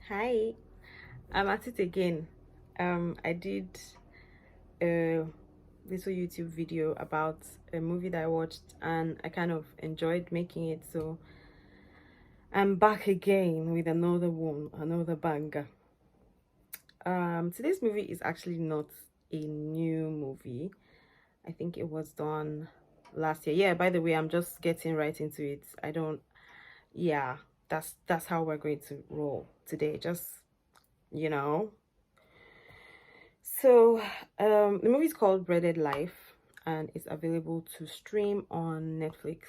Hi, I'm at it again. I did a little YouTube video about a movie that I watched and I kind of enjoyed making it, so I'm back again with another one, another banger. Today's movie is actually not a new movie. I think it was done last year. Yeah, by the way, I'm just getting right into it. I don't yeah, that's how we're going to roll today. Just, you know, So, the movie is called Breaded Life and it's available to stream on Netflix.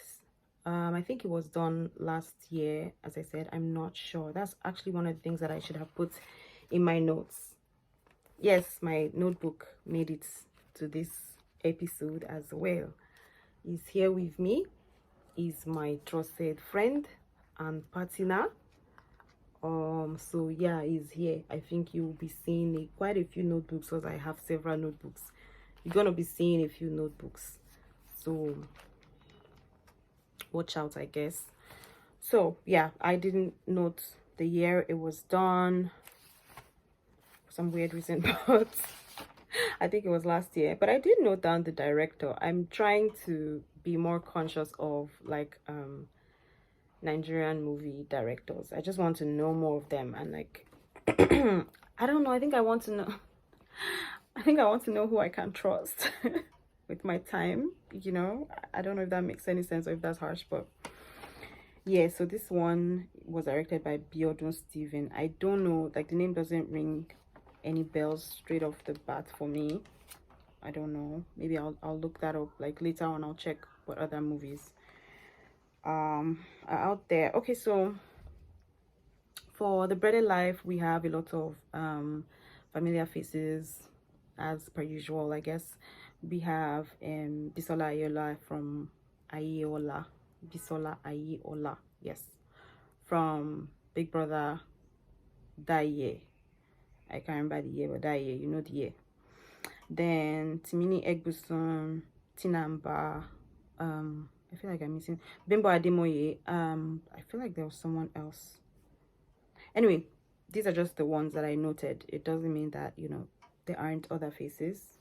I think it was done last year, as I said. I'm not sure. That's actually one of the things that I should have put in my notes. Yes, my notebook made it to this episode as well. He's here with me. He's my trusted friend and partner. So yeah, he's here. I think you'll be seeing quite a few notebooks because I have several notebooks. You're gonna be seeing a few notebooks, so watch out, I guess. So yeah, I didn't note the year it was done for some weird reason, but I think it was last year. But I did note down the director. I'm trying to be more conscious of like Nigerian movie directors. I just want to know more of them and like I don't know, I think I want to know I think I want to know who I can trust with my time, you know. I don't know if that makes any sense or if that's harsh, but yeah, so this one was directed by Biodun Steven. I don't know, like the name doesn't ring any bells straight off the bat for me. I don't know. Maybe I'll look that up like later on. I'll check what other movies are out there. Okay, so for the Breaded Life, we have a lot of familiar faces as per usual, I guess. We have Bisola Ayola from Ayeola. Bisola Ayeola, yes. From Big Brother Daye. I can't remember the year, but Daye, you know the year. Then Timini Egbuson, Tinamba, I feel like I'm missing Bimbo Ademoye. I feel like there was someone else. Anyway, these are just the ones that I noted. It doesn't mean that, you know, there aren't other faces.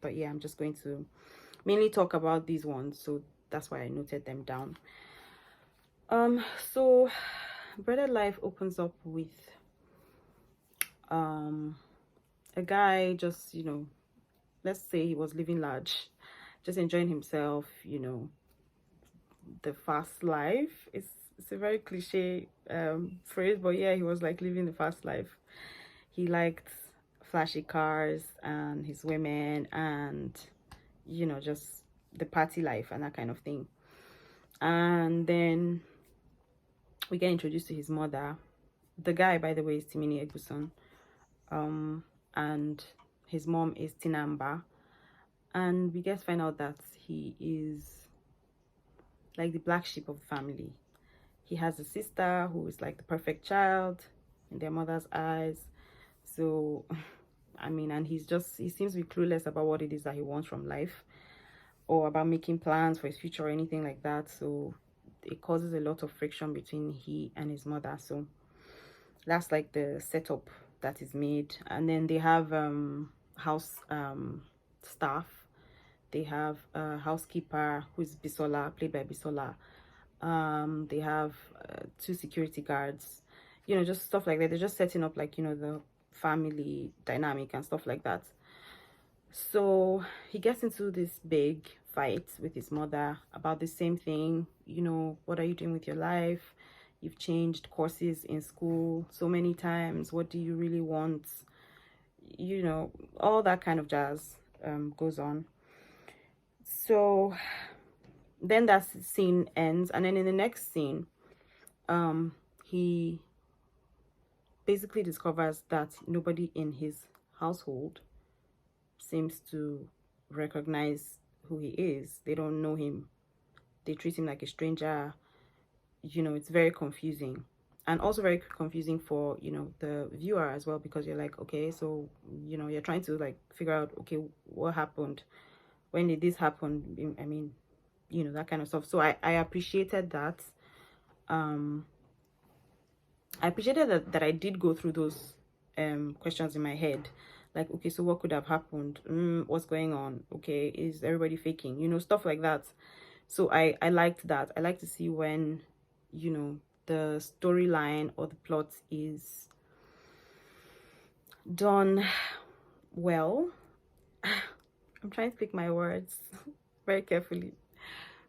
But yeah, I'm just going to mainly talk about these ones. So that's why I noted them down. So Breaded Life opens up with a guy just, you know, let's say he was living large, just enjoying himself, you know, the fast life. It's a very cliche phrase, but yeah, he was like living the fast life. He liked flashy cars and his women and, you know, just the party life and that kind of thing. And then we get introduced to his mother. The guy, by the way, is Timini Egbuson. And his mom is Tinamba. And we get to find out that he is like the black sheep of the family. He has a sister who is like the perfect child in their mother's eyes. So I mean, and he seems to be clueless about what it is that he wants from life or about making plans for his future or anything like that. So it causes a lot of friction between he and his mother. So that's like the setup that is made. And then they have house staff. They have a housekeeper who is Bisola, played by Bisola. They have two security guards, you know, just stuff like that. They're just setting up like, you know, the family dynamic and stuff like that. So he gets into this big fight with his mother about the same thing. You know, what are you doing with your life? You've changed courses in school so many times. What do you really want? You know, all that kind of jazz goes on. So then that scene ends, and then in the next scene, he basically discovers that nobody in his household seems to recognize who he is. They don't know him. They treat him like a stranger. You know, it's very confusing. And also very confusing for, you know, the viewer as well, because you're like, okay, so, you know, you're trying to like figure out, okay, what happened? When did this happen? I mean, you know, that kind of stuff. So I appreciated that. I appreciated that I did go through those questions in my head, like, okay, so what could have happened, what's going on, okay, is everybody faking, you know, stuff like that. So I liked that. I like to see when, you know, the storyline or the plot is done well. I'm trying to pick my words very carefully.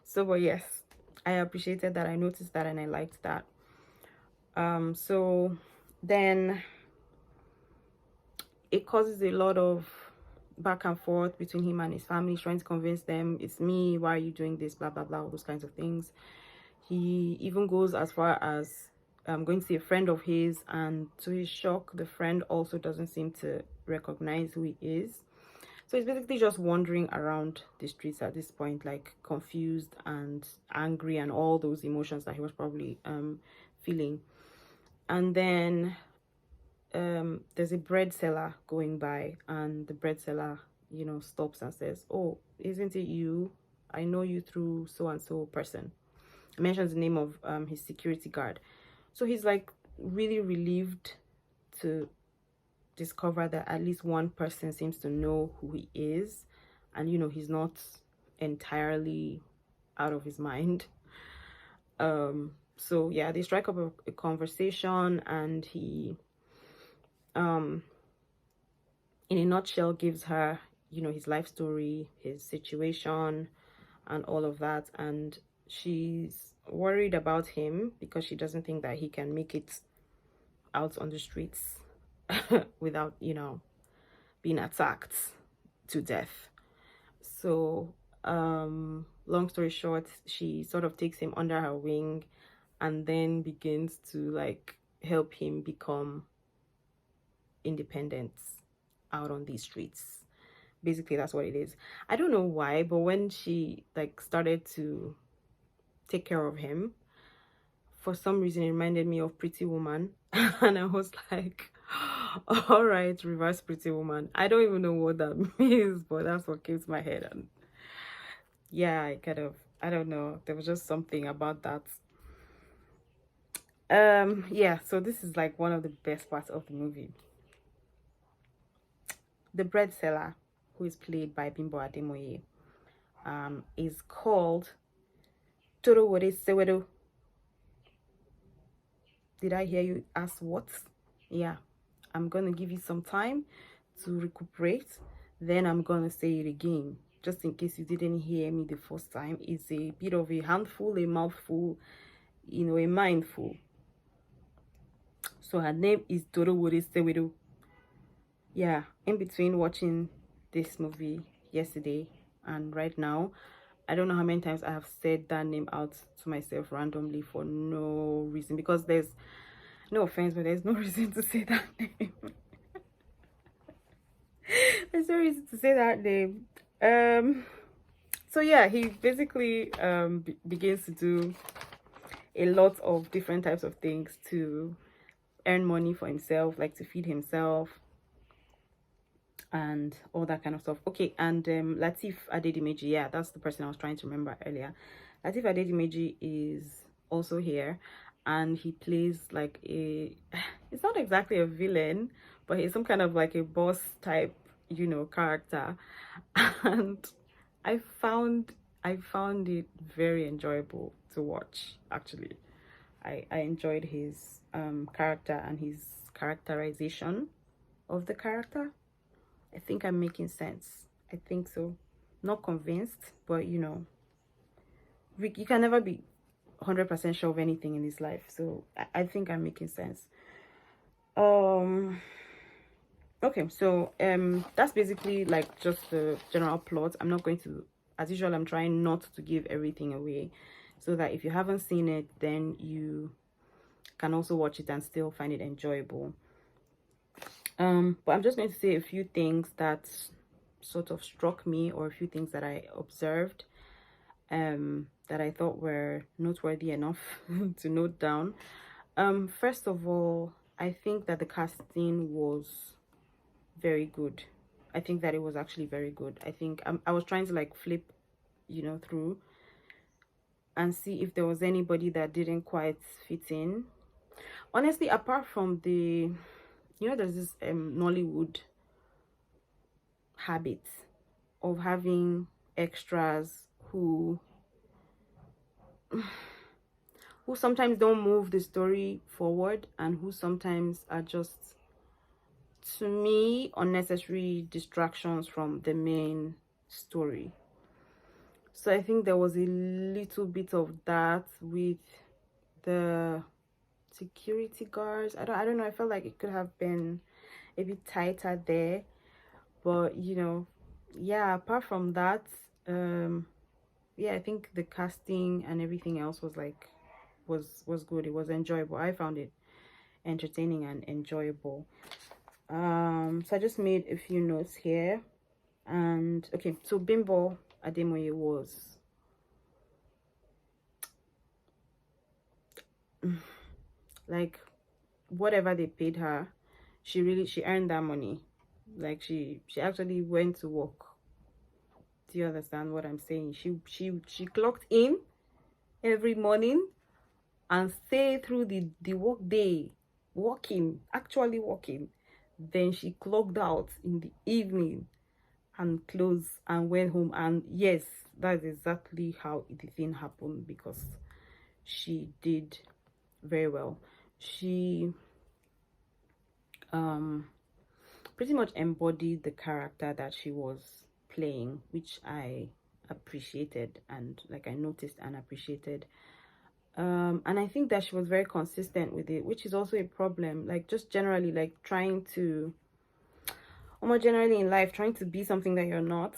So, but yes, I appreciated that. I noticed that, and I liked that. So then it causes a lot of back and forth between him and his family, trying to convince them, it's me, why are you doing this, blah blah blah, all those kinds of things. He even goes as far as going to see a friend of his, and to his shock, the friend also doesn't seem to recognize who he is. So he's basically just wandering around the streets at this point, like confused and angry and all those emotions that he was probably feeling. And then there's a bread seller going by, and the bread seller, you know, stops and says, oh, isn't it you? I know you through so and so person. Mentions the name of his security guard. So he's like really relieved to discover that at least one person seems to know who he is, and you know, he's not entirely out of his mind. So yeah, they strike up a conversation, and he in a nutshell gives her, you know, his life story, his situation, and all of that. And she's worried about him because she doesn't think that he can make it out on the streets without, you know, being attacked to death. So long story short, she sort of takes him under her wing and then begins to like help him become independent out on these streets. Basically, that's what it is. I don't know why, but when she like started to take care of him, for some reason it reminded me of Pretty Woman. And I was like, all right, reverse Pretty Woman. I don't even know what that means, but that's what came to my head. And yeah, I don't know, there was just something about that. Yeah, so this is like one of the best parts of the movie. The bread seller, who is played by Bimbo Ademoye, is called Toro Wore Sewedo. Did I hear you ask what? Yeah, I'm gonna give you some time to recuperate, then I'm gonna say it again, just in case you didn't hear me the first time. It's a bit of a handful, a mouthful, you know, a mindful. So her name is Toro Wore Sewedo. Yeah, in between watching this movie yesterday and right now, I don't know how many times I have said that name out to myself randomly for no reason, because there's no offense, but there's no reason to say that name. There's no reason to say that name. So yeah, he basically begins to do a lot of different types of things to earn money for himself, like to feed himself and all that kind of stuff. Okay, and Lateef Adedimeji, yeah, that's the person I was trying to remember earlier. Lateef Adedimeji is also here, and he plays like a it's not exactly a villain, but he's some kind of like a boss type, you know, character. And I found it very enjoyable to watch. Actually, I enjoyed his character and his characterization of the character. I think I'm making sense. I think so. Not convinced, but you know, you can never be 100% sure of anything in this life. So I think I'm making sense. Okay, so that's basically like just the general plot. I'm not going to, as usual, I'm trying not to give everything away, so that if you haven't seen it, then you can also watch it and still find it enjoyable. But I'm just going to say a few things that sort of struck me, or a few things that I observed that I thought were noteworthy enough to note down. First of all, I think that the casting was very good. I think that it was actually very good. I think I was trying to like flip, you know, through and see if there was anybody that didn't quite fit in. honestly, apart from the, there's this Nollywood habit of having extras who sometimes don't move the story forward, and who sometimes are just, to me, unnecessary distractions from the main story. So I think there was a little bit of that with the security guards. I don't know, I felt like it could have been a bit tighter there. But yeah, apart from that, yeah, I think the casting and everything else was like, was good. It was enjoyable. I found it entertaining and enjoyable. So I just made a few notes here. And okay, so Bimbo Ademoye was like, whatever they paid her, she earned that money. Like, she actually went to work. Do you understand what I'm saying? She clocked in every morning and stayed through the work day, working, actually working. Then she clocked out in the evening and closed and went home. And yes, that's exactly how the thing happened, because she did very well. She pretty much embodied the character that she was playing, which I appreciated, and like I noticed and appreciated. And I think that she was very consistent with it, which is also a problem. Like, just generally, like trying to, almost generally in life, trying to be something that you're not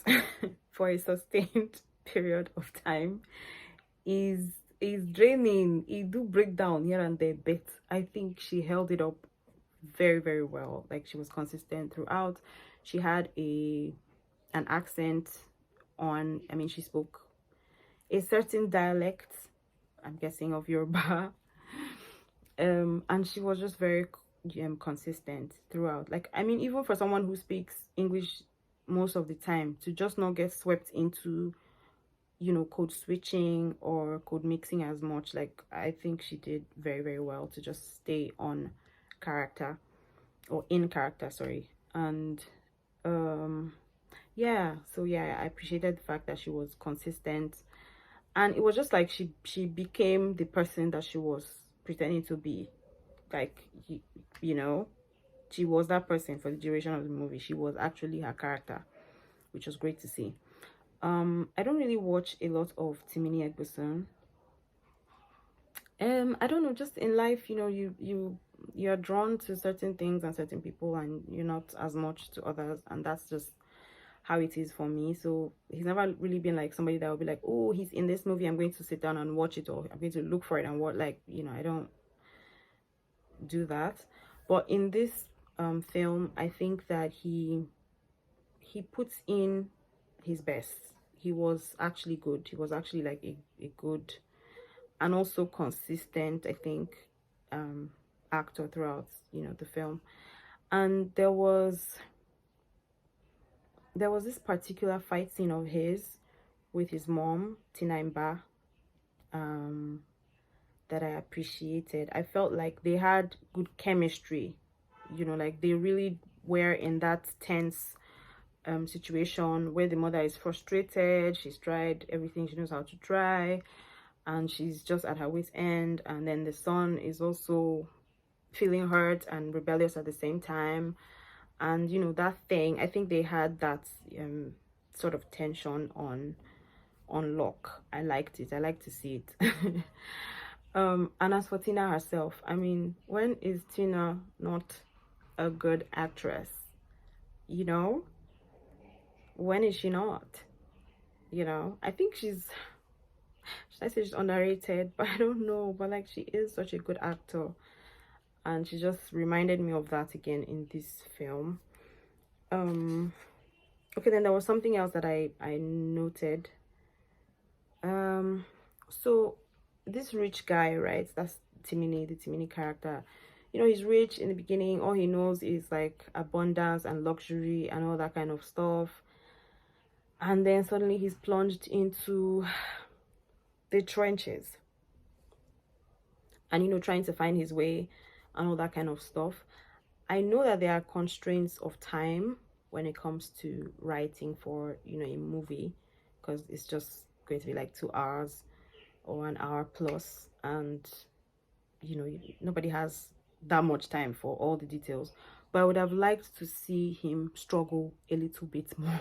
for a sustained period of time is draining. It do break down here and there, but I think she held it up very, very well. Like, she was consistent throughout. She had an accent on, I mean, she spoke a certain dialect, I'm guessing, of Yoruba. And she was just very consistent throughout. Like, I mean, even for someone who speaks English most of the time, to just not get swept into, code switching or code mixing as much, like, I think she did very, very well to just stay on character, or in character, sorry. And yeah, so yeah, I appreciated the fact that she was consistent, and it was just like she became the person that she was pretending to be. Like, you know she was that person for the duration of the movie. She was actually her character, which was great to see. I don't really watch a lot of Timini Egbuson. I don't know, just in life, you're drawn to certain things and certain people, and you're not as much to others, and that's just how it is for me. So he's never really been like somebody that will be like, oh, he's in this movie, I'm going to sit down and watch it, or I'm going to look for it and what, like, I don't do that. But in this film, I think that he puts in his best. He was actually good. He was actually like a good and also consistent, I think, actor throughout, the film. And there was this particular fight scene of his with his mom, Tinaimba, that I appreciated. I felt like they had good chemistry, like they really were in that tense situation where the mother is frustrated. She's tried everything she knows how to try, and she's just at her wit's end. And then the son is also feeling hurt and rebellious at the same time. And that thing, I think they had that sort of tension on lock. I liked it. I like to see it. And as for Tina herself, I mean, when is Tina not a good actress? When is she not? I think should I say she's underrated? But I don't know. But like, she is such a good actor, and she just reminded me of that again in this film. Okay, then there was something else that I noted. So this rich guy, right? That's Timini, the Timini character. He's rich in the beginning. All he knows is like abundance and luxury and all that kind of stuff. And then suddenly he's plunged into the trenches and trying to find his way and all that kind of stuff. I know that there are constraints of time when it comes to writing for, you know, a movie, because it's just going to be like 2 hours or an hour plus, and you know, nobody has that much time for all the details. But I would have liked to see him struggle a little bit more.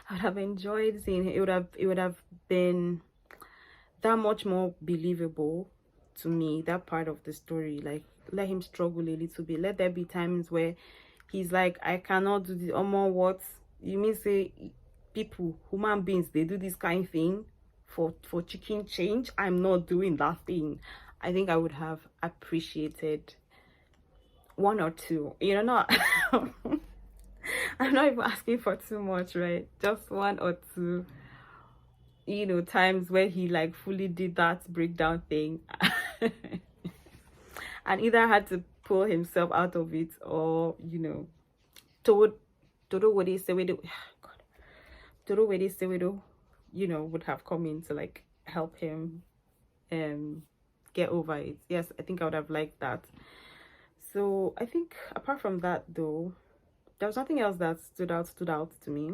I would have enjoyed seeing it. It would have been that much more believable to me, that part of the story. Like, let him struggle a little bit. Let there be times where he's like, I cannot do this. What you mean? Say people, human beings, they do this kind of thing for chicken change? I'm not doing that thing. I think I would have appreciated one or two, you know, not I'm not even asking for too much, right? Just one or two, you know, times where he like fully did that breakdown thing and either had to pull himself out of it, or, you know, told Todo what they say we do, God, Todo what they say we do, you know, would have come in to like help him get over it. Yes, I think I would have liked that. So I think apart from that though, there was nothing else that stood out to me,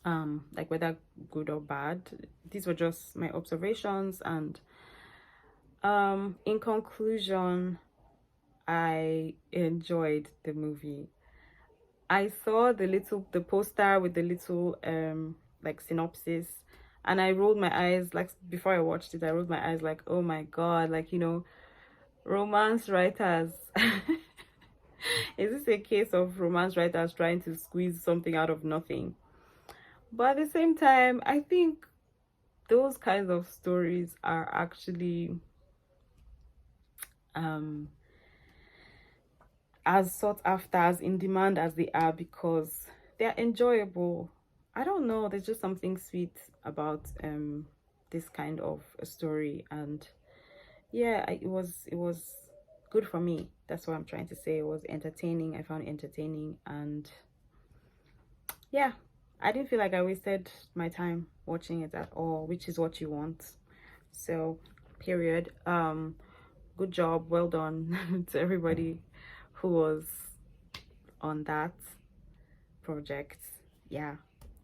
like whether good or bad. These were just my observations, and in conclusion, I enjoyed the movie. I saw the poster with the little like synopsis, and I rolled my eyes. Like, before I watched it, I rolled my eyes like, oh my god, like, you know, romance writers. Is this a case of romance writers trying to squeeze something out of nothing? But at the same time, I think those kinds of stories are actually as sought after, as in demand as they are, because they're enjoyable. I don't know, there's just something sweet about this kind of a story, and yeah, it was good for me. That's what I'm trying to say. It was entertaining. I found it entertaining, and yeah, I didn't feel like I wasted my time watching it at all, which is what you want. So period. Good job, well done to everybody who was on that project. Yeah,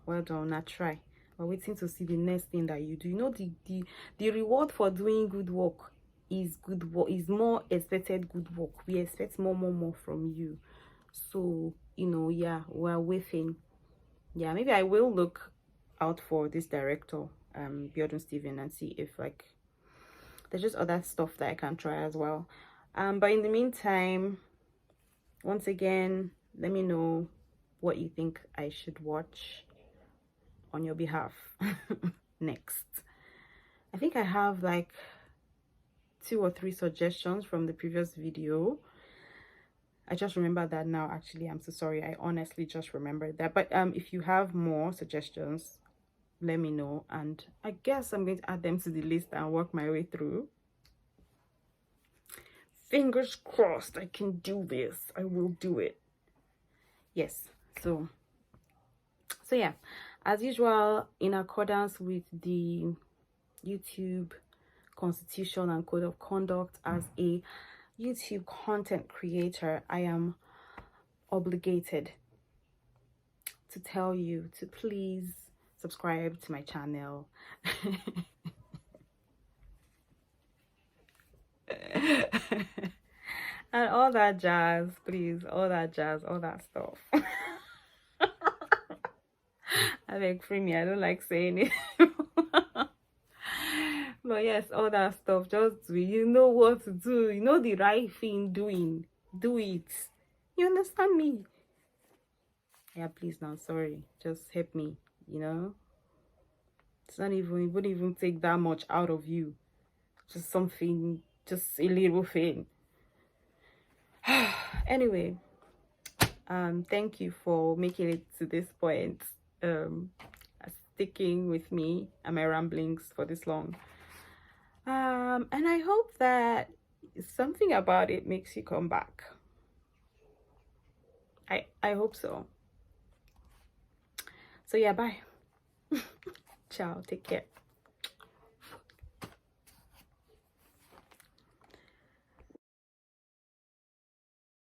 well done. I try. We're waiting to see the next thing that you do. You know, the reward for doing good work is good work, is more expected good work. We expect more from you. So, you know, yeah, we're waiting. Yeah, maybe I will look out for this director, Biodun Steven, and see if like there's just other stuff that I can try as well. But in the meantime, once again, let me know what you think I should watch on your behalf next. I think I have like 2 or 3 suggestions from the previous video. I just remember that now. Actually, I'm so sorry, I honestly just remembered that. But if you have more suggestions, let me know, and I guess I'm going to add them to the list and work my way through. Fingers crossed I can do this. I will do it. Yes. So yeah, as usual, in accordance with the YouTube constitution and code of conduct, as a YouTube content creator, I am obligated to tell you to please subscribe to my channel. And all that jazz, please, all that jazz, all that stuff. I beg, free me, I don't like saying it. But yes, all that stuff, just do it. You know what to do, you know the right thing doing, do it. You understand me? Yeah, please, now, sorry, just help me, you know. It's not even, it wouldn't even take that much out of you, just something, just a little thing. Anyway, thank you for making it to this point, sticking with me and my ramblings for this long, and I hope that something about it makes you come back. I hope so. So yeah, bye. Ciao, take care.